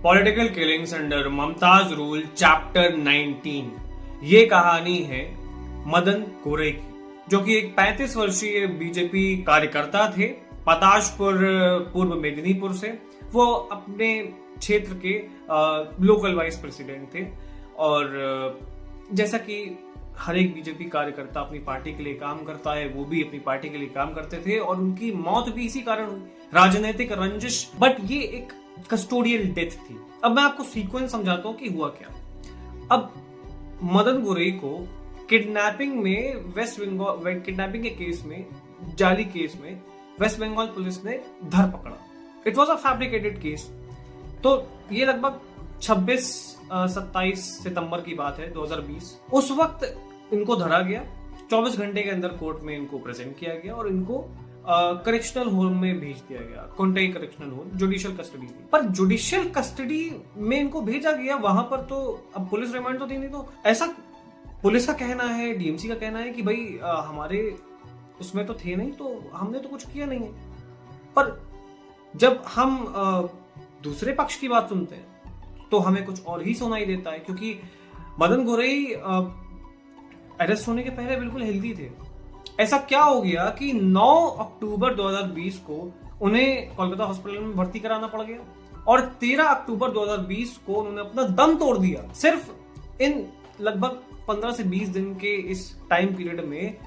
Political killings under Mumtaz rule chapter 19। ये कहानी है मदन गोरे की, जो कि एक 35 वर्षीय बीजेपी कार्यकर्ता थे पताशपुर पूर्व मेदिनीपुर से। वो अपने क्षेत्र के लोकल वाइस प्रेसिडेंट थे और जैसा कि हर एक बीजेपी कार्यकर्ता अपनी पार्टी के लिए काम करता है, वो भी अपनी पार्टी के लिए काम करते थे और उनकी मौत भी इसी कारण हुई, राजनीतिक रंजिश। बट ये एक कस्टोडियल डेथ थी। अब मैं आपको सीक्वेंस समझाता हूं कि हुआ क्या। अब मदन गोरे को किडनैपिंग में वेस्ट बंगाल किडनैपिंग के केस में, जाली केस में वेस्ट बंगाल पुलिस ने धर पकड़ा। It was a fabricated case. तो ये लगभग 26-27 सितंबर की बात है 2020। उस वक्त इनको धरा गया, 24 घंटे के अंदर कोर्ट में इनको प्रेजेंट किया गया और इनको करेक्शनल होम में भेज दिया गया। Contai correctional home, judicial custody थी। पर जुडिशियल कस्टडी में इनको भेजा गया, वहां पर तो अब पुलिस रिमांड तो थी नहीं। तो ऐसा पुलिस का कहना है, डीएमसी का कहना है कि भाई हमारे उसमें तो थे नहीं, तो हमने तो कुछ किया नहीं है। पर जब हम दूसरे पक्ष की बात सुनते हैं तो हमें कुछ और ही सुनाई देता है, क्योंकि मदन गोरे अरेस्ट होने के पहले बिल्कुल हेल्दी थे। ऐसा क्या हो गया कि 9 अक्टूबर 2020 को उन्हें कोलकाता हॉस्पिटल में भर्ती कराना पड़ गया और 13 अक्टूबर 2020 को उन्होंने अपना दम तोड़ दिया। सिर्फ इन लगभग 15 से 20 दिन के इस टाइम पीरियड में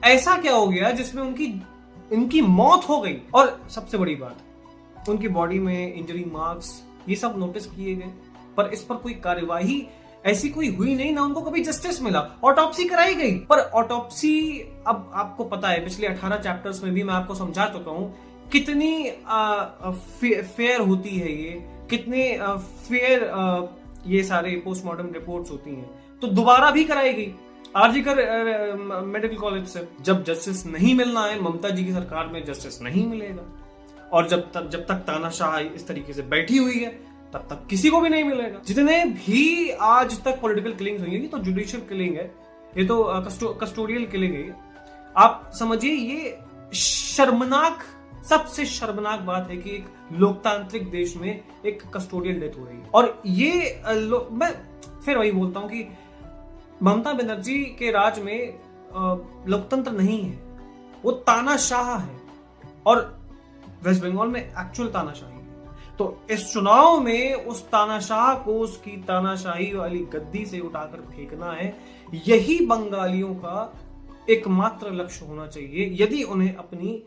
ऐसा क्या हो गया जिसमें उनकी मौत हो गई। और सबसे बड़ी बात, उनकी बॉडी में इंजरी मार्क्स ये सब नोटिस किए गए, पर इस पर कोई कार्यवाही ऐसी कोई हुई नहीं, ना उनको कभी जस्टिस मिला। ऑटोप्सी कराई गई, पर ऑटोप्सी, अब आपको पता है पिछले 18 चैप्टर्स में भी मैं आपको समझा चुका हूं कितनी फेयर होती है ये, कितने फेयर ये सारे पोस्टमार्टम रिपोर्ट्स होती हैं। तो दोबारा भी कराई गई आरजीकर मेडिकल कॉलेज से। जब जस्टिस नहीं मिलना है, ममता जी की सरकार में जस्टिस नहीं मिलेगा, और जब तक तानाशाह इस तरीके से बैठी हुई है तब तक किसी को भी नहीं मिलेगा। जितने भी आज तक पॉलिटिकल किलिंग हुई है, ये तो जुडिशियल किलिंग है, ये तो कस्टोडियल किलिंग है। आप समझिए, ये शर्मनाक, सबसे शर्मनाक बात है कि एक लोकतांत्रिक देश में एक कस्टोडियल डेथ हो रही है। और ये मैं फिर वही बोलता हूं कि ममता बनर्जी के राज में लोकतंत्र नहीं है, वो तानाशाह है। और वेस्ट बंगाल में एक्चुअल तानाशाही है। तो इस चुनाव में उस तानाशाह को उसकी तानाशाही वाली गद्दी से उठाकर फेंकना है। यही बंगालियों का एकमात्र लक्ष्य होना चाहिए, यदि उन्हें अपनी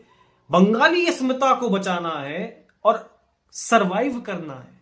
बंगाली अस्मिता को बचाना है और सरवाइव करना है।